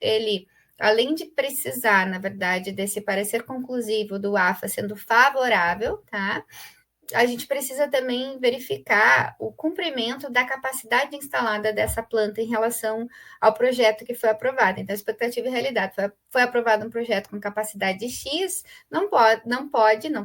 ele, além de precisar, na verdade, desse parecer conclusivo do AFA sendo favorável, tá? A gente precisa também verificar o cumprimento da capacidade instalada dessa planta em relação ao projeto que foi aprovado. Então, expectativa e realidade. Foi aprovado um projeto com capacidade X, não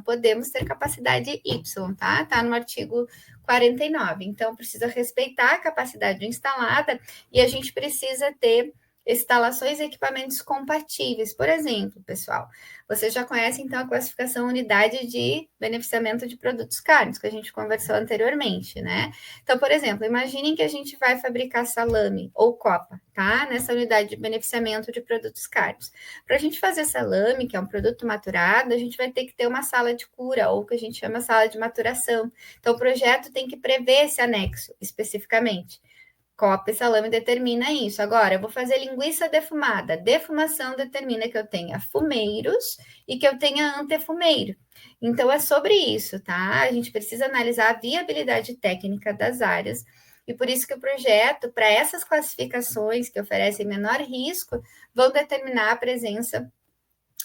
podemos ter capacidade Y, tá? Tá no artigo 49. Então, precisa respeitar a capacidade instalada e a gente precisa ter instalações e equipamentos compatíveis. Por exemplo, pessoal, vocês já conhecem, então, a classificação unidade de beneficiamento de produtos cárnicos, que a gente conversou anteriormente, né? Então, por exemplo, imaginem que a gente vai fabricar salame ou copa, tá? Nessa unidade de beneficiamento de produtos cárnicos. Para a gente fazer salame, que é um produto maturado, a gente vai ter que ter uma sala de cura, ou que a gente chama sala de maturação. Então, o projeto tem que prever esse anexo, especificamente. Copa e salame determina isso. Agora, eu vou fazer linguiça defumada. Defumação determina que eu tenha fumeiros e que eu tenha antefumeiro. Então, é sobre isso, tá? A gente precisa analisar a viabilidade técnica das áreas. E por isso que o projeto, para essas classificações que oferecem menor risco, vão determinar a presença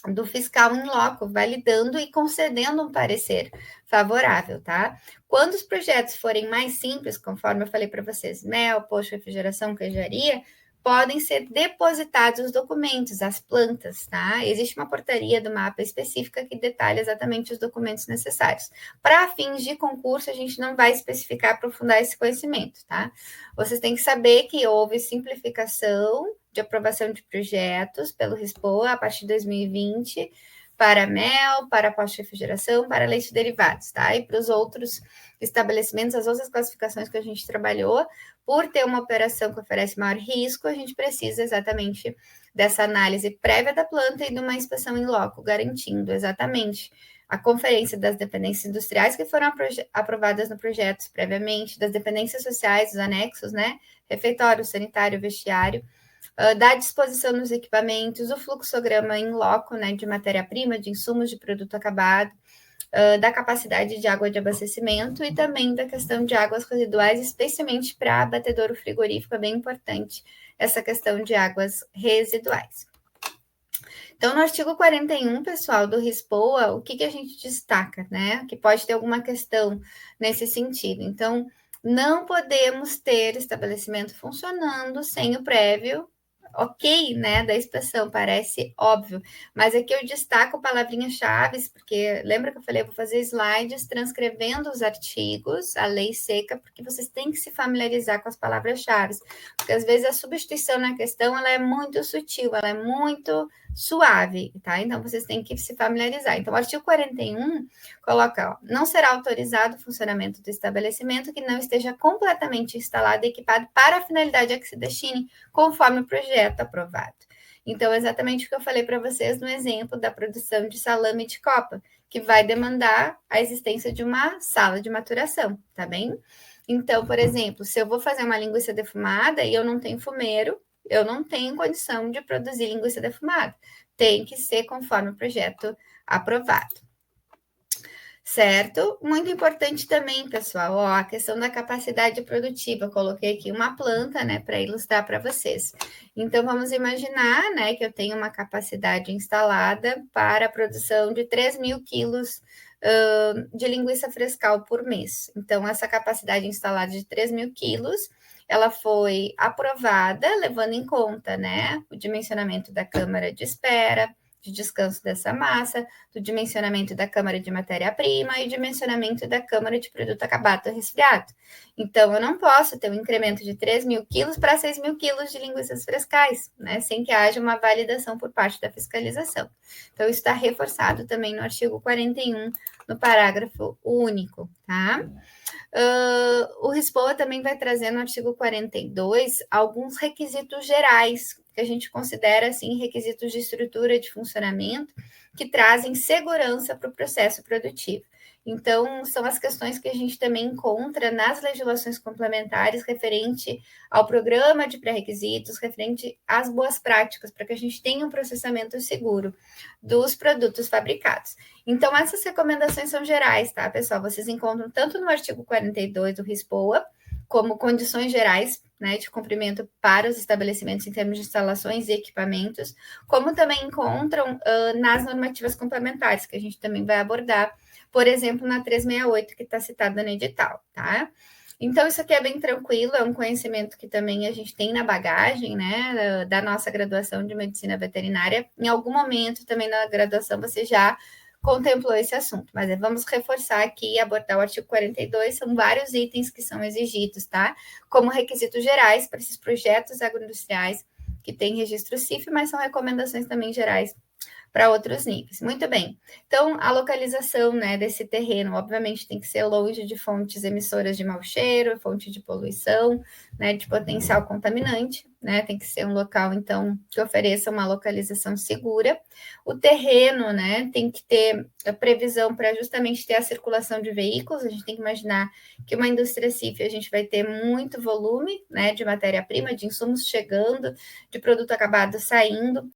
do fiscal em loco, validando e concedendo um parecer favorável, tá? Quando os projetos forem mais simples, conforme eu falei para vocês, mel, posto, refrigeração, queijaria, podem ser depositados os documentos, as plantas, tá? Existe uma portaria do mapa específica que detalha exatamente os documentos necessários. Para fins de concurso, a gente não vai especificar, aprofundar esse conhecimento, tá? Vocês têm que saber que houve simplificação de aprovação de projetos pelo RISPOA a partir de 2020 para mel, para pós-refrigeração, para leite derivados, tá? E para os outros estabelecimentos, as outras classificações que a gente trabalhou, por ter uma operação que oferece maior risco, a gente precisa exatamente dessa análise prévia da planta e de uma inspeção em loco, garantindo exatamente a conferência das dependências industriais que foram aprovadas no projeto previamente, das dependências sociais, os anexos, né? Refeitório, sanitário, vestiário, da disposição dos equipamentos, o fluxograma em loco, né, de matéria-prima, de insumos de produto acabado, da capacidade de água de abastecimento e também da questão de águas residuais, especialmente para abatedouro frigorífico, é bem importante essa questão de águas residuais. Então, no artigo 41, pessoal, do RISPOA, o que a gente destaca, né? Que pode ter alguma questão nesse sentido. Então, não podemos ter estabelecimento funcionando sem o prévio ok, né, da expressão, parece óbvio, mas aqui eu destaco palavrinhas-chave, porque lembra que eu falei, eu vou fazer slides transcrevendo os artigos, a lei seca, porque vocês têm que se familiarizar com as palavras-chave, porque às vezes a substituição na questão, ela é muito sutil, ela é muito suave, tá? Então, vocês têm que se familiarizar. Então, o artigo 41 coloca, ó, não será autorizado o funcionamento do estabelecimento que não esteja completamente instalado e equipado para a finalidade a que se destine, conforme o projeto aprovado. Então, exatamente o que eu falei para vocês no exemplo da produção de salame de copa, que vai demandar a existência de uma sala de maturação, tá bem? Então, por exemplo, se eu vou fazer uma linguiça defumada e eu não tenho fumeiro, eu não tenho condição de produzir linguiça defumada. Tem que ser conforme o projeto aprovado. Certo? Muito importante também, pessoal, ó, a questão da capacidade produtiva. Eu coloquei aqui uma planta, né, para ilustrar para vocês. Então, vamos imaginar, né, que eu tenho uma capacidade instalada para a produção de 3.000 quilos de linguiça frescal por mês. Então, essa capacidade instalada de 3.000 quilos, ela foi aprovada, levando em conta, né, o dimensionamento da câmara de espera, de descanso dessa massa, do dimensionamento da câmara de matéria-prima e dimensionamento da câmara de produto acabado resfriado. Então, eu não posso ter um incremento de 3.000 quilos para 6.000 quilos de linguiças frescais, né, sem que haja uma validação por parte da fiscalização. Então, isso está reforçado também no artigo 41, no parágrafo único, tá? O RISPOA também vai trazer no artigo 42 alguns requisitos gerais, que a gente considera assim requisitos de estrutura de funcionamento, que trazem segurança para o processo produtivo. Então, são as questões que a gente também encontra nas legislações complementares referente ao programa de pré-requisitos, referente às boas práticas, para que a gente tenha um processamento seguro dos produtos fabricados. Então, essas recomendações são gerais, tá, pessoal? Vocês encontram tanto no artigo 42 do RISPOA, como condições gerais né, de cumprimento para os estabelecimentos em termos de instalações e equipamentos, como também encontram nas normativas complementares, que a gente também vai abordar, por exemplo, na 368, que está citada no edital, tá? Então, isso aqui é bem tranquilo, é um conhecimento que também a gente tem na bagagem, né, da nossa graduação de medicina veterinária. Em algum momento também na graduação você já contemplou esse assunto, mas vamos reforçar aqui e abordar o artigo 42, são vários itens que são exigidos, tá? Como requisitos gerais para esses projetos agroindustriais que têm registro CIF, mas são recomendações também gerais para outros níveis. Muito bem. Então, a localização, né, desse terreno, obviamente, tem que ser longe de fontes emissoras de mau cheiro, fonte de poluição, né, de potencial contaminante, né, tem que ser um local, então, que ofereça uma localização segura. O terreno, né, tem que ter a previsão para justamente ter a circulação de veículos. A gente tem que imaginar que uma indústria CIF, a gente vai ter muito volume, né, de matéria-prima, de insumos chegando, de produto acabado saindo,